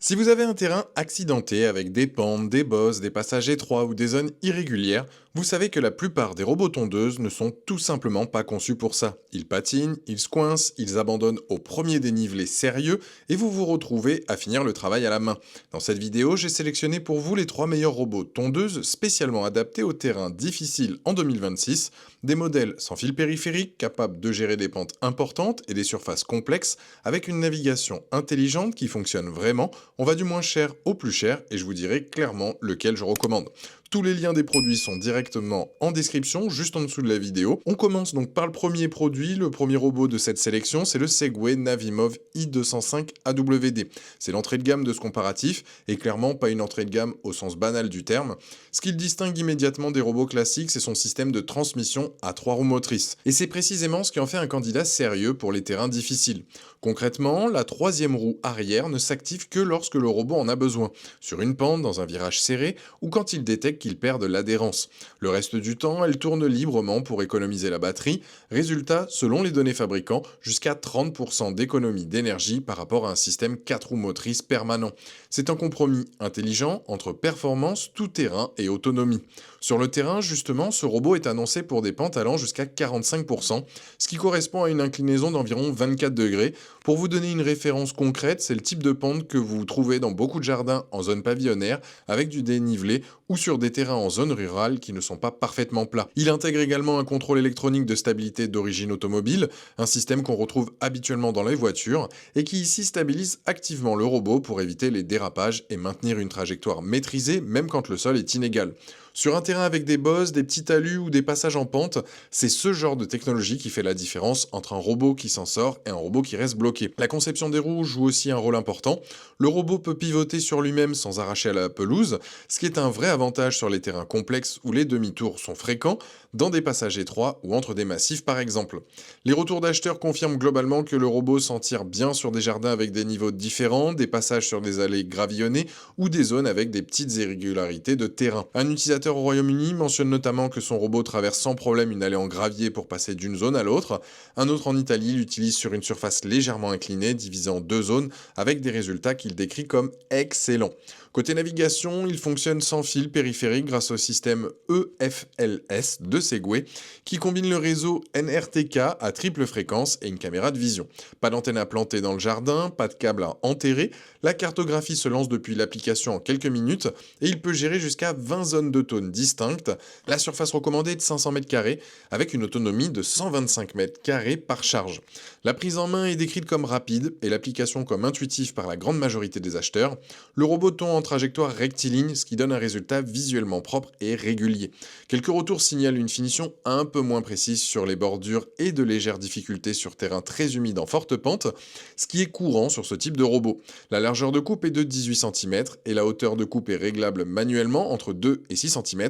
Si vous avez un terrain accidenté avec des pentes, des bosses, des passages étroits ou des zones irrégulières, vous savez que la plupart des robots tondeuses ne sont tout simplement pas conçus pour ça. Ils patinent, ils se coincent, ils abandonnent au premier dénivelé sérieux et vous vous retrouvez à finir le travail à la main. Dans cette vidéo, j'ai sélectionné pour vous les 3 meilleurs robots tondeuses spécialement adaptés aux terrains difficiles en 2026, des modèles sans fil périphérique capables de gérer des pentes importantes et des surfaces complexes avec une navigation intelligente qui fonctionne vraiment. On va du moins cher au plus cher et je vous dirai clairement lequel je recommande. Tous les liens des produits sont directement en description, juste en dessous de la vidéo. On commence donc par le premier produit, le premier robot de cette sélection, c'est le Segway Navimov i205 AWD. C'est l'entrée de gamme de ce comparatif, et clairement pas une entrée de gamme au sens banal du terme. Ce qui le distingue immédiatement des robots classiques, c'est son système de transmission à 3 roues motrices. Et c'est précisément ce qui en fait un candidat sérieux pour les terrains difficiles. Concrètement, la troisième roue arrière ne s'active que lorsque le robot en a besoin, sur une pente, dans un virage serré, ou quand il détecte qu'il perd de l'adhérence. Le reste du temps, elle tourne librement pour économiser la batterie. Résultat, selon les données fabricants, jusqu'à 30% d'économie d'énergie par rapport à un système 4 roues motrices permanent. C'est un compromis intelligent entre performance, tout-terrain et autonomie. Sur le terrain, justement, ce robot est annoncé pour des pentes allant jusqu'à 45%, ce qui correspond à une inclinaison d'environ 24 degrés. Pour vous donner une référence concrète, c'est le type de pente que vous trouvez dans beaucoup de jardins en zone pavillonnaire, avec du dénivelé, ou sur des terrains en zone rurale qui ne sont pas parfaitement plats. Il intègre également un contrôle électronique de stabilité d'origine automobile, un système qu'on retrouve habituellement dans les voitures, et qui ici stabilise activement le robot pour éviter les dérapages et maintenir une trajectoire maîtrisée même quand le sol est inégal. Sur un terrain avec des bosses, des petits talus ou des passages en pente, c'est ce genre de technologie qui fait la différence entre un robot qui s'en sort et un robot qui reste bloqué. La conception des roues joue aussi un rôle important. Le robot peut pivoter sur lui-même sans arracher à la pelouse, ce qui est un vrai avantage sur les terrains complexes où les demi-tours sont fréquents, dans des passages étroits ou entre des massifs par exemple. Les retours d'acheteurs confirment globalement que le robot s'en tire bien sur des jardins avec des niveaux différents, des passages sur des allées gravillonnées ou des zones avec des petites irrégularités de terrain. Un utilisateur au Royaume-Uni mentionne notamment que son robot traverse sans problème une allée en gravier pour passer d'une zone à l'autre. Un autre en Italie l'utilise sur une surface légèrement inclinée, divisée en 2 zones, avec des résultats qu'il décrit comme excellents. Côté navigation, il fonctionne sans fil périphérique grâce au système EFLS de Segway, qui combine le réseau NRTK à triple fréquence et une caméra de vision. Pas d'antenne à planter dans le jardin, pas de câble à enterrer, la cartographie se lance depuis l'application en quelques minutes et il peut gérer jusqu'à 20 zones de tône distinctes. La surface recommandée est de 500 m² avec une autonomie de 125 m² par charge. La prise en main est décrite comme rapide et l'application comme intuitive par la grande majorité des acheteurs. Le robot tombe en trajectoire rectiligne, ce qui donne un résultat visuellement propre et régulier. Quelques retours signalent une finition un peu moins précise sur les bordures et de légères difficultés sur terrain très humide en forte pente, ce qui est courant sur ce type de robot. La largeur de coupe est de 18 cm et la hauteur de coupe est réglable manuellement entre 2 et 6 cm.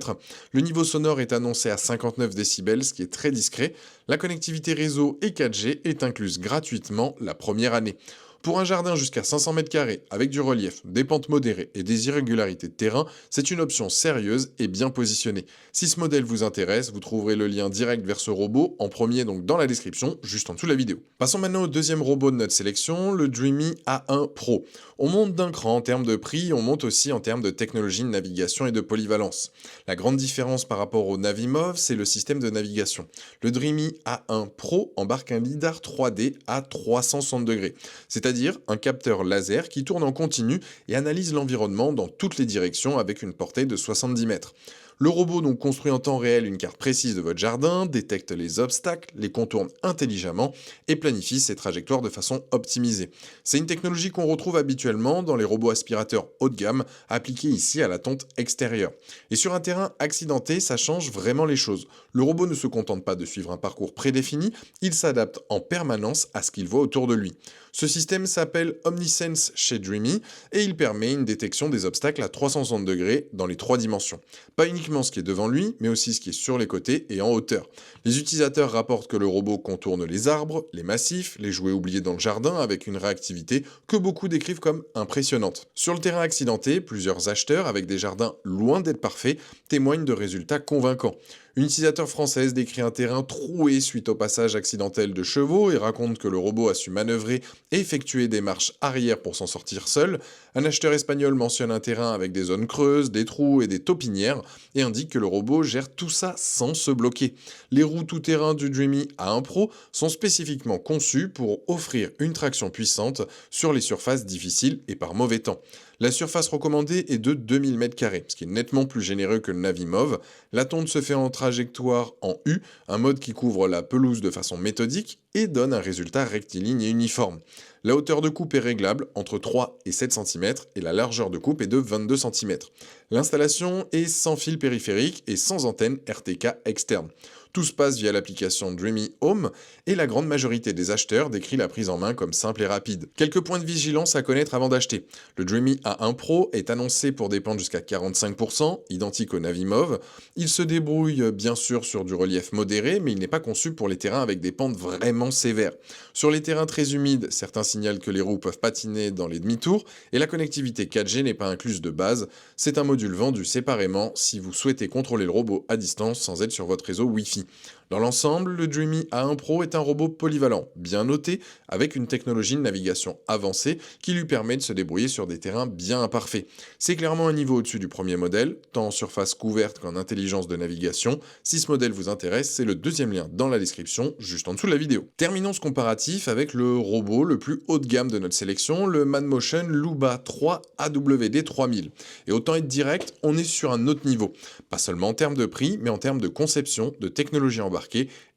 Le niveau sonore est annoncé à 59 décibels, ce qui est très discret. La connectivité réseau et 4G est incluse gratuitement la première année. Pour un jardin jusqu'à 500 m² avec du relief, des pentes modérées et des irrégularités de terrain, c'est une option sérieuse et bien positionnée. Si ce modèle vous intéresse, vous trouverez le lien direct vers ce robot en premier donc dans la description, juste en dessous de la vidéo. Passons maintenant au deuxième robot de notre sélection, le Dreamy A1 Pro. On monte d'un cran en termes de prix, on monte aussi en termes de technologie de navigation et de polyvalence. La grande différence par rapport au Navimov, c'est le système de navigation. Le Dreamy A1 Pro embarque un lidar 3D à 360 degrés. C'est-à-dire un capteur laser qui tourne en continu et analyse l'environnement dans toutes les directions avec une portée de 70 mètres. Le robot donc construit en temps réel une carte précise de votre jardin, détecte les obstacles, les contourne intelligemment et planifie ses trajectoires de façon optimisée. C'est une technologie qu'on retrouve habituellement dans les robots aspirateurs haut de gamme, appliqués ici à la tonte extérieure. Et sur un terrain accidenté, ça change vraiment les choses. Le robot ne se contente pas de suivre un parcours prédéfini, il s'adapte en permanence à ce qu'il voit autour de lui. Ce système s'appelle OmniSense chez Dreamy et il permet une détection des obstacles à 360 degrés dans les 3 dimensions. Pas uniquement ce qui est devant lui, mais aussi ce qui est sur les côtés et en hauteur. Les utilisateurs rapportent que le robot contourne les arbres, les massifs, les jouets oubliés dans le jardin avec une réactivité que beaucoup décrivent comme impressionnante. Sur le terrain accidenté, plusieurs acheteurs avec des jardins loin d'être parfaits témoignent de résultats convaincants. Une utilisateur française décrit un terrain troué suite au passage accidentel de chevaux et raconte que le robot a su manœuvrer et effectuer des marches arrière pour s'en sortir seul. Un acheteur espagnol mentionne un terrain avec des zones creuses, des trous et des taupinières et indique que le robot gère tout ça sans se bloquer. Les roues tout-terrain du Dreamy A1 Pro sont spécifiquement conçues pour offrir une traction puissante sur les surfaces difficiles et par mauvais temps. La surface recommandée est de 2000 m², ce qui est nettement plus généreux que le Navimove. La tonte se fait en trajectoire en U, un mode qui couvre la pelouse de façon méthodique et donne un résultat rectiligne et uniforme. La hauteur de coupe est réglable entre 3 et 7 cm et la largeur de coupe est de 22 cm. L'installation est sans fil périphérique et sans antenne RTK externe. Tout se passe via l'application Dreamy Home et la grande majorité des acheteurs décrit la prise en main comme simple et rapide. Quelques points de vigilance à connaître avant d'acheter. Le Dreamy A1 Pro est annoncé pour des pentes jusqu'à 45%, identique au Navimove. Il se débrouille bien sûr sur du relief modéré, mais il n'est pas conçu pour les terrains avec des pentes vraiment sévères. Sur les terrains très humides, certains signalent que les roues peuvent patiner dans les demi-tours et la connectivité 4G n'est pas incluse de base. C'est un module vendu séparément si vous souhaitez contrôler le robot à distance sans être sur votre réseau Wi-Fi. Dans l'ensemble, le Dreamy A1 Pro est un robot polyvalent, bien noté, avec une technologie de navigation avancée qui lui permet de se débrouiller sur des terrains bien imparfaits. C'est clairement un niveau au-dessus du premier modèle, tant en surface couverte qu'en intelligence de navigation. Si ce modèle vous intéresse, c'est le deuxième lien dans la description, juste en dessous de la vidéo. Terminons ce comparatif avec le robot le plus haut de gamme de notre sélection, le Manmotion Luba 3 AWD 3000. Et autant être direct, on est sur un autre niveau. Pas seulement en termes de prix, mais en termes de conception, de technologie embarquée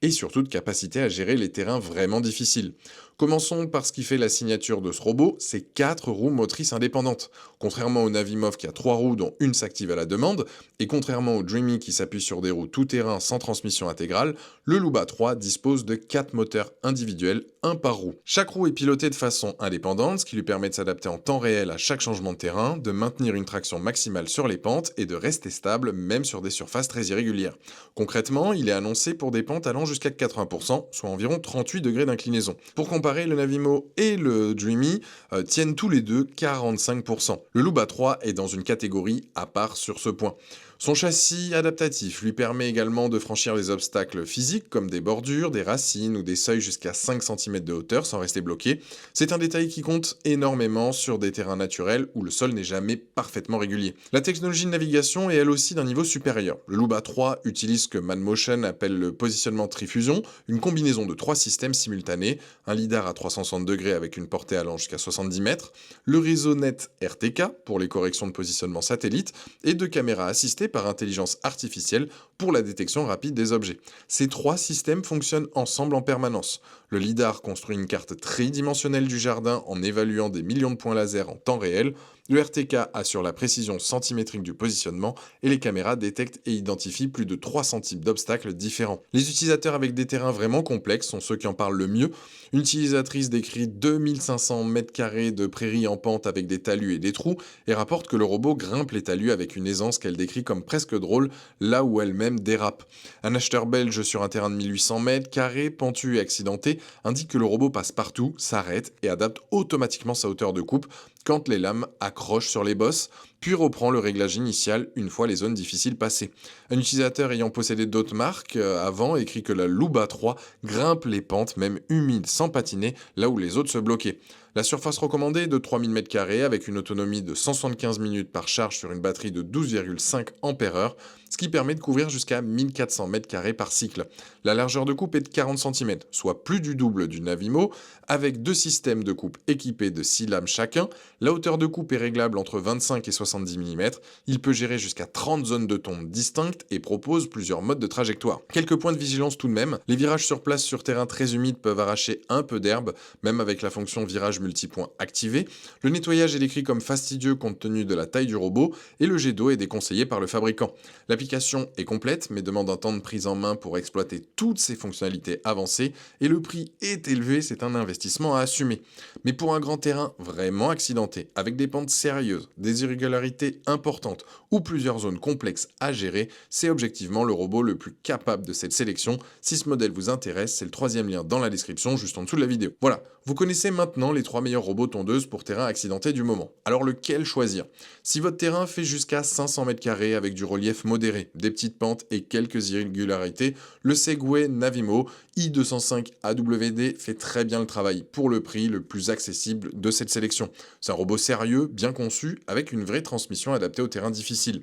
et surtout de capacité à gérer les terrains vraiment difficiles. Commençons par ce qui fait la signature de ce robot, c'est 4 roues motrices indépendantes. Contrairement au Navimove qui a 3 roues dont une s'active à la demande, et contrairement au Dreamy qui s'appuie sur des roues tout-terrain sans transmission intégrale, le Luba 3 dispose de 4 moteurs individuels, un par roue. Chaque roue est pilotée de façon indépendante, ce qui lui permet de s'adapter en temps réel à chaque changement de terrain, de maintenir une traction maximale sur les pentes et de rester stable même sur des surfaces très irrégulières. Concrètement, il est annoncé pour des pentes allant jusqu'à 80%, soit environ 38 degrés d'inclinaison. Pour comparer, le Navimo et le Dreamy tiennent tous les deux 45%. Le Luba 3 est dans une catégorie à part sur ce point. Son châssis adaptatif lui permet également de franchir les obstacles physiques comme des bordures, des racines ou des seuils jusqu'à 5 cm de hauteur sans rester bloqué. C'est un détail qui compte énormément sur des terrains naturels où le sol n'est jamais parfaitement régulier. La technologie de navigation est elle aussi d'un niveau supérieur. Le Luba 3 utilise ce que Manmotion appelle le positionnement trifusion, une combinaison de 3 systèmes simultanés, un lidar à 360 degrés avec une portée allant jusqu'à 70 mètres, le réseau net RTK pour les corrections de positionnement satellite et 2 caméras assistées par intelligence artificielle pour la détection rapide des objets. Ces 3 systèmes fonctionnent ensemble en permanence. Le lidar construit une carte tridimensionnelle du jardin en évaluant des millions de points laser en temps réel. Le RTK assure la précision centimétrique du positionnement et les caméras détectent et identifient plus de 300 types d'obstacles différents. Les utilisateurs avec des terrains vraiment complexes sont ceux qui en parlent le mieux. Une utilisatrice décrit 2500 m² de prairies en pente avec des talus et des trous et rapporte que le robot grimpe les talus avec une aisance qu'elle décrit comme presque drôle là où elle-même dérape. Un acheteur belge sur un terrain de 1800 m², pentu et accidenté, indique que le robot passe partout, s'arrête et adapte automatiquement sa hauteur de coupe quand les lames accrochent sur les bosses, puis reprend le réglage initial une fois les zones difficiles passées. Un utilisateur ayant possédé d'autres marques avant écrit que la Luba 3 grimpe les pentes, même humides, sans patiner, là où les autres se bloquaient. La surface recommandée est de 3000 m² avec une autonomie de 175 minutes par charge sur une batterie de 12,5 Ah, ce qui permet de couvrir jusqu'à 1400 m² par cycle. La largeur de coupe est de 40 cm, soit plus du double du Navimo, avec 2 systèmes de coupe équipés de 6 lames chacun. La hauteur de coupe est réglable entre 25 et 70 mm. Il peut gérer jusqu'à 30 zones de tombe distinctes et propose plusieurs modes de trajectoire. Quelques points de vigilance tout de même. Les virages sur place sur terrain très humide peuvent arracher un peu d'herbe, même avec la fonction virage multipoint activée. Le nettoyage est décrit comme fastidieux compte tenu de la taille du robot et le jet d'eau est déconseillé par le fabricant. L'application est complète mais demande un temps de prise en main pour exploiter toutes ses fonctionnalités avancées et le prix est élevé, c'est un investissement à assumer. Mais pour un grand terrain vraiment accidenté, avec des pentes sérieuses, des irrégularités importantes ou plusieurs zones complexes à gérer, c'est objectivement le robot le plus capable de cette sélection. Si ce modèle vous intéresse, c'est le 3e lien dans la description juste en dessous de la vidéo. Voilà, vous connaissez maintenant les 3 3 meilleurs robots tondeuses pour terrain accidenté du moment. Alors lequel choisir? Si votre terrain fait jusqu'à 500 m² avec du relief modéré, des petites pentes et quelques irrégularités, le Segway Navimo i205 AWD fait très bien le travail pour le prix le plus accessible de cette sélection. C'est un robot sérieux, bien conçu, avec une vraie transmission adaptée au terrain difficile.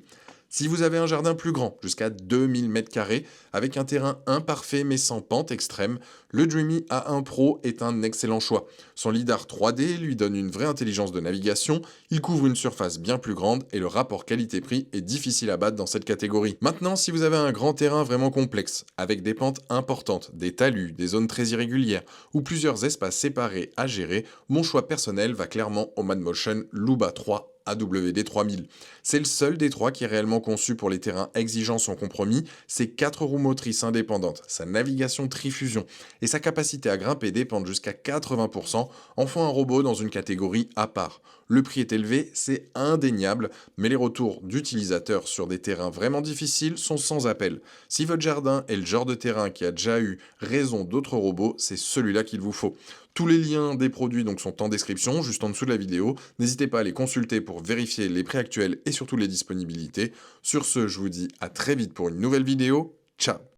Si vous avez un jardin plus grand, jusqu'à 2000 m², avec un terrain imparfait mais sans pente extrême, le Dreamy A1 Pro est un excellent choix. Son lidar 3D lui donne une vraie intelligence de navigation, il couvre une surface bien plus grande et le rapport qualité-prix est difficile à battre dans cette catégorie. Maintenant, si vous avez un grand terrain vraiment complexe, avec des pentes importantes, des talus, des zones très irrégulières ou plusieurs espaces séparés à gérer, mon choix personnel va clairement au Madmotion Luba 3 AWD 3000. C'est le seul des trois qui est réellement conçu pour les terrains exigeants sans compromis, ses 4 roues motrices indépendantes, sa navigation trifusion et sa capacité à grimper dépendent jusqu'à 80%, en font un robot dans une catégorie à part. Le prix est élevé, c'est indéniable, mais les retours d'utilisateurs sur des terrains vraiment difficiles sont sans appel. Si votre jardin est le genre de terrain qui a déjà eu raison d'autres robots, c'est celui-là qu'il vous faut. Tous les liens des produits donc sont en description, juste en dessous de la vidéo. N'hésitez pas à les consulter pour vérifier les prix actuels et surtout les disponibilités. Sur ce, je vous dis à très vite pour une nouvelle vidéo. Ciao!